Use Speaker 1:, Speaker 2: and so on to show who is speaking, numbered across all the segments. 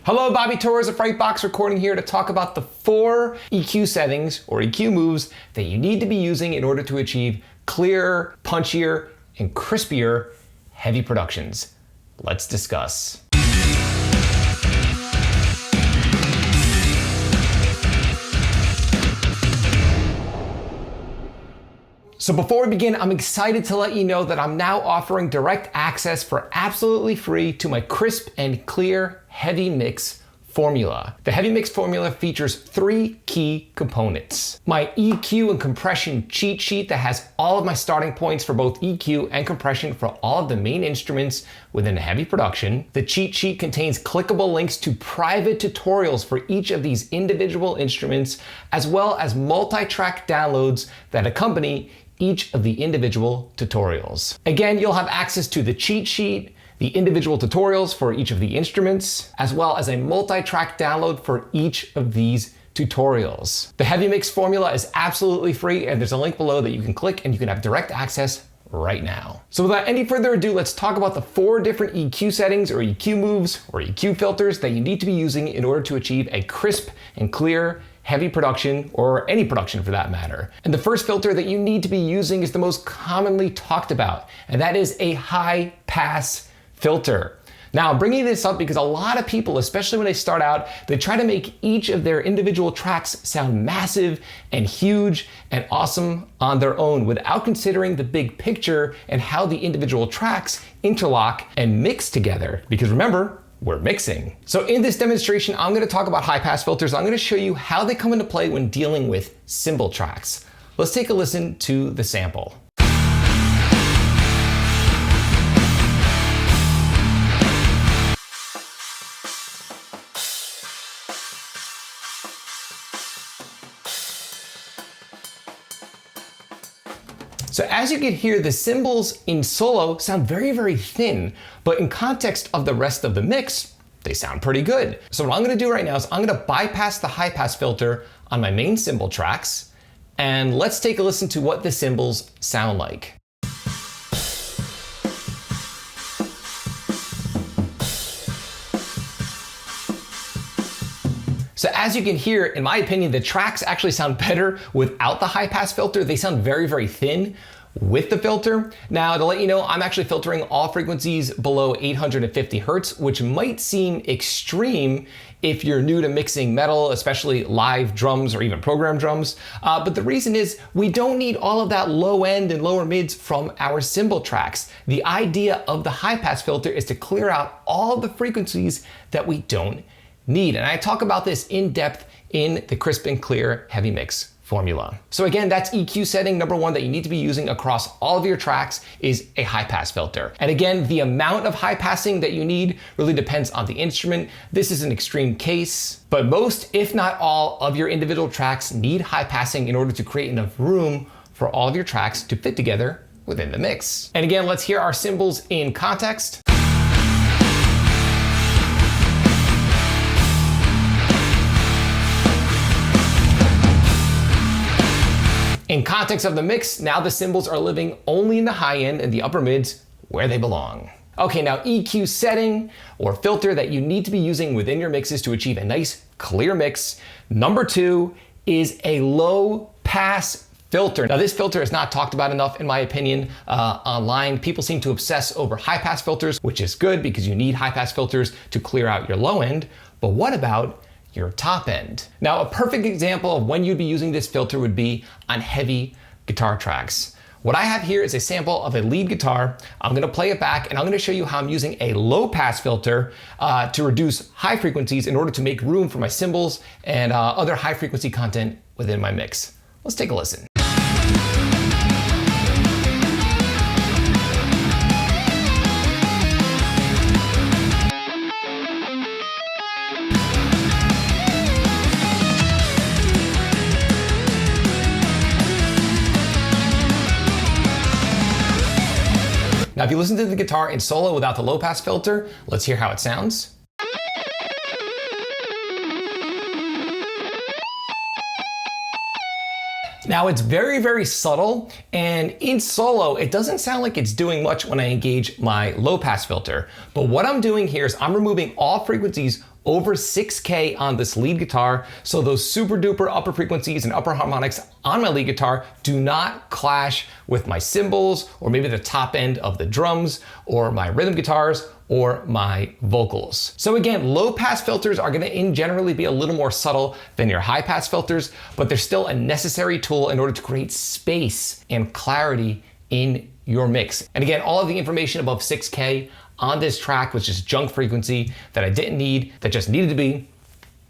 Speaker 1: Hello, Bobby Torres of Frightbox recording here to talk about the 4 EQ settings or EQ moves that you need to be using in order to achieve clearer, punchier, and crispier heavy productions. Let's discuss. So before we begin, I'm excited to let you know that I'm now offering direct access for absolutely free to my crisp and clear heavy mix formula. The heavy mix formula features 3 key components. My EQ and compression cheat sheet that has all of my starting points for both EQ and compression for all of the main instruments within a heavy production. The cheat sheet contains clickable links to private tutorials for each of these individual instruments, as well as multi-track downloads that accompany each of the individual tutorials. Again, you'll have access to the cheat sheet, the individual tutorials for each of the instruments, as well as a multi-track download for each of these tutorials. The heavy mix formula is absolutely free, and there's a link below that you can click and you can have direct access right now. So without any further ado, let's talk about the 4 different EQ settings or EQ moves or EQ filters that you need to be using in order to achieve a crisp and clear heavy production, or any production for that matter. And the first filter that you need to be using is the most commonly talked about, and that is a high pass filter. Now, I'm bringing this up because a lot of people, especially when they start out, they try to make each of their individual tracks sound massive and huge and awesome on their own without considering the big picture and how the individual tracks interlock and mix together. Because remember, we're mixing. So in this demonstration, I'm gonna talk about high pass filters. I'm gonna show you how they come into play when dealing with cymbal tracks. Let's take a listen to the sample. So as you can hear, the cymbals in solo sound very, very thin, but in context of the rest of the mix, they sound pretty good. So what I'm gonna do right now is I'm gonna bypass the high pass filter on my main cymbal tracks, and let's take a listen to what the cymbals sound like. So as you can hear, in my opinion, the tracks actually sound better without the high pass filter. They sound very, very thin with the filter. Now, to let you know, I'm actually filtering all frequencies below 850 Hertz, which might seem extreme if you're new to mixing metal, especially live drums or even program drums. But the reason is we don't need all of that low end and lower mids from our cymbal tracks. The idea of the high pass filter is to clear out all the frequencies that we don't need. And I talk about this in depth in the crisp and clear heavy mix formula. So again, that's EQ setting number 1 that you need to be using across all of your tracks is a high pass filter. And again, the amount of high passing that you need really depends on the instrument. This is an extreme case, but most, if not all, of your individual tracks need high passing in order to create enough room for all of your tracks to fit together within the mix. And again, let's hear our cymbals in context. In context of the mix, now the cymbals are living only in the high end and the upper mids where they belong. Okay, now EQ setting or filter that you need to be using within your mixes to achieve a nice clear mix. Number 2 is a low pass filter. Now this filter is not talked about enough in my opinion online. People seem to obsess over high pass filters, which is good because you need high pass filters to clear out your low end. But what about your top end? Now, a perfect example of when you'd be using this filter would be on heavy guitar tracks. What I have here is a sample of a lead guitar. I'm gonna play it back and I'm gonna show you how I'm using a low pass filter to reduce high frequencies in order to make room for my cymbals and other high frequency content within my mix. Let's take a listen. Now, if you listen to the guitar in solo without the low pass filter, let's hear how it sounds. Now it's very, very subtle, and in solo, it doesn't sound like it's doing much when I engage my low pass filter. But what I'm doing here is I'm removing all frequencies over 6K on this lead guitar, so those super duper upper frequencies and upper harmonics on my lead guitar do not clash with my cymbals, or maybe the top end of the drums, or my rhythm guitars, or my vocals. So again, low pass filters are gonna generally be a little more subtle than your high pass filters, but they're still a necessary tool in order to create space and clarity in your mix. And again, all of the information above 6K on this track was just junk frequency that I didn't need, that just needed to be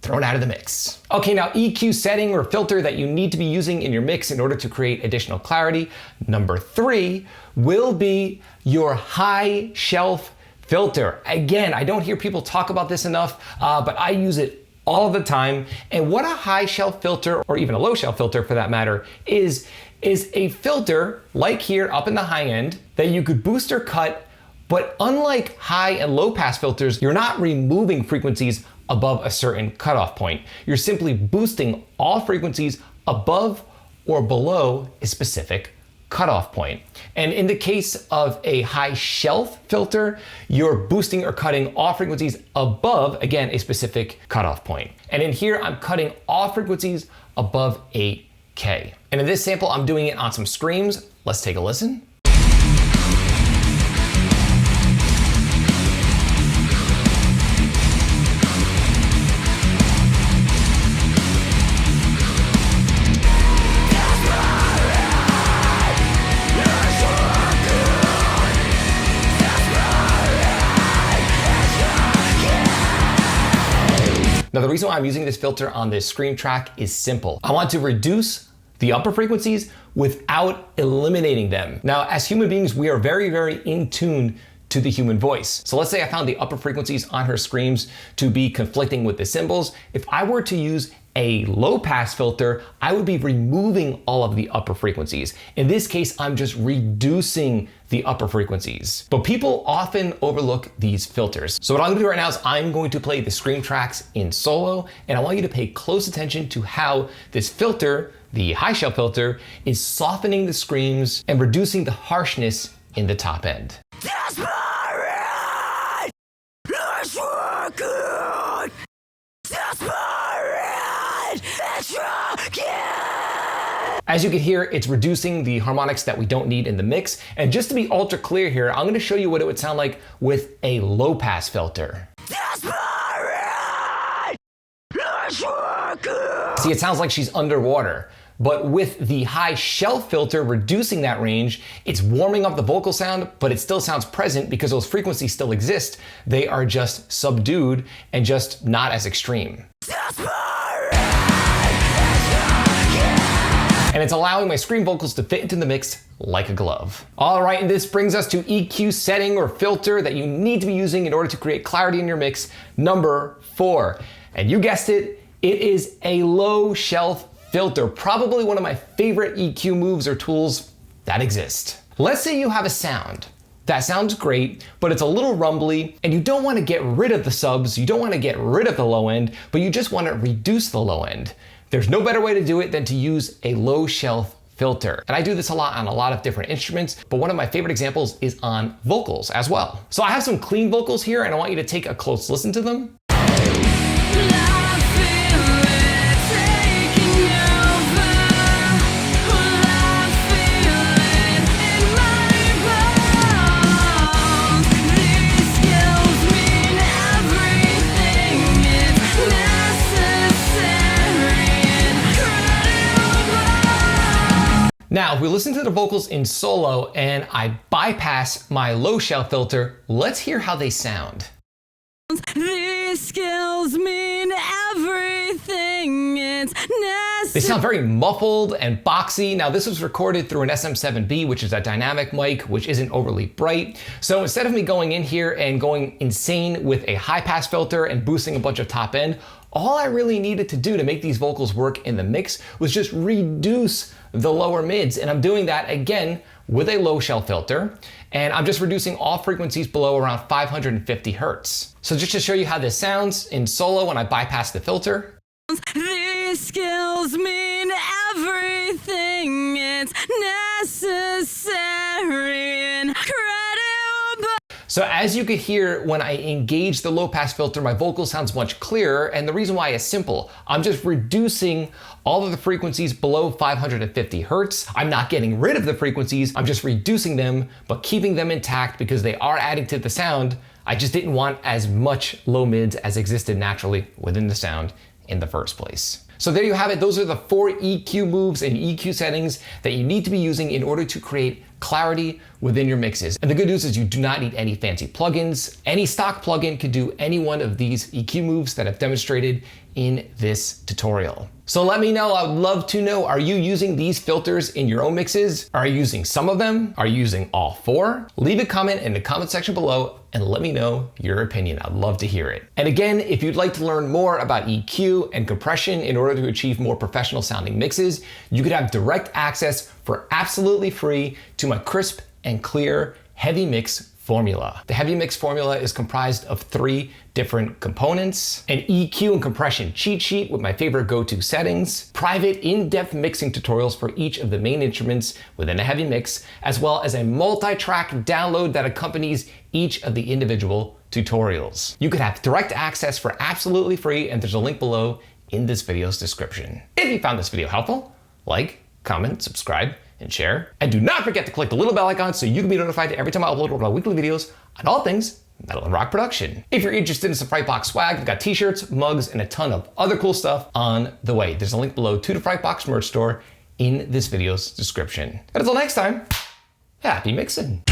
Speaker 1: thrown out of the mix. Okay, now EQ setting or filter that you need to be using in your mix in order to create additional clarity. Number 3 will be your high shelf filter. Again, I don't hear people talk about this enough, but I use it all the time. And what a high shelf filter, or even a low shelf filter for that matter, is a filter like here up in the high end that you could boost or cut. But unlike high and low pass filters, you're not removing frequencies above a certain cutoff point. You're simply boosting all frequencies above or below a specific cutoff point. And in the case of a high shelf filter, you're boosting or cutting all frequencies above, again, a specific cutoff point. And in here, I'm cutting all frequencies above 8K. And in this sample, I'm doing it on some screams. Let's take a listen. Now, the reason why I'm using this filter on this scream track is simple. I want to reduce the upper frequencies without eliminating them. Now, as human beings, we are very, very in tune to the human voice. So let's say I found the upper frequencies on her screams to be conflicting with the cymbals. If I were to use a low pass filter, I would be removing all of the upper frequencies. In this case, I'm just reducing the upper frequencies. But people often overlook these filters. So what I'm gonna do right now is I'm going to play the scream tracks in solo, and I want you to pay close attention to how this filter, the high shelf filter, is softening the screams and reducing the harshness in the top end. As you can hear, it's reducing the harmonics that we don't need in the mix. And just to be ultra clear here, I'm gonna show you what it would sound like with a low pass filter. See, it sounds like she's underwater. But with the high shelf filter reducing that range, it's warming up the vocal sound, but it still sounds present because those frequencies still exist. They are just subdued and just not as extreme. And it's allowing my scream vocals to fit into the mix like a glove. All right, and this brings us to EQ setting or filter that you need to be using in order to create clarity in your mix. Number 4, and you guessed it, it is a low shelf filter, probably one of my favorite EQ moves or tools that exist. Let's say you have a sound. That sounds great, but it's a little rumbly, and you don't want to get rid of the subs, you don't want to get rid of the low end, but you just want to reduce the low end. There's no better way to do it than to use a low shelf filter. And I do this a lot on a lot of different instruments, but one of my favorite examples is on vocals as well. So I have some clean vocals here, and I want you to take a close listen to them. Now, if we listen to the vocals in solo and I bypass my low shelf filter, let's hear how they sound. These skills mean everything. It's necessary. They sound very muffled and boxy. Now, this was recorded through an SM7B, which is a dynamic mic, which isn't overly bright. So instead of me going in here and going insane with a high pass filter and boosting a bunch of top end, all I really needed to do to make these vocals work in the mix was just reduce the lower mids. And I'm doing that again with a low shelf filter. And I'm just reducing all frequencies below around 550 Hertz. So just to show you how this sounds in solo when I bypass the filter. These skills mean everything. It's necessary and credible. So as you could hear, when I engage the low pass filter, my vocal sounds much clearer, and the reason why is simple. I'm just reducing all of the frequencies below 550 hertz. I'm not getting rid of the frequencies, I'm just reducing them, but keeping them intact because they are adding to the sound. I just didn't want as much low mids as existed naturally within the sound in the first place. So there you have it. Those are the 4 EQ moves and EQ settings that you need to be using in order to create clarity within your mixes. And the good news is you do not need any fancy plugins. Any stock plugin could do any one of these EQ moves that I've demonstrated in this tutorial. So let me know, I would love to know, are you using these filters in your own mixes? Are you using some of them? Are you using all 4? Leave a comment in the comment section below and let me know your opinion. I'd love to hear it. And again, if you'd like to learn more about EQ and compression in order to achieve more professional sounding mixes, you could have direct access for absolutely free to my crisp and clear heavy mix formula. The heavy mix formula is comprised of 3 different components: an EQ and compression cheat sheet with my favorite go-to settings, private in-depth mixing tutorials for each of the main instruments within a heavy mix, as well as a multi-track download that accompanies each of the individual tutorials. You could have direct access for absolutely free, and there's a link below in this video's description. If you found this video helpful, like, comment, subscribe, and share. And do not forget to click the little bell icon so you can be notified every time I upload one of my weekly videos on all things metal and rock production. If you're interested in some Frightbox swag, we've got t-shirts, mugs, and a ton of other cool stuff on the way. There's a link below to the Frightbox merch store in this video's description. And until next time, happy mixing.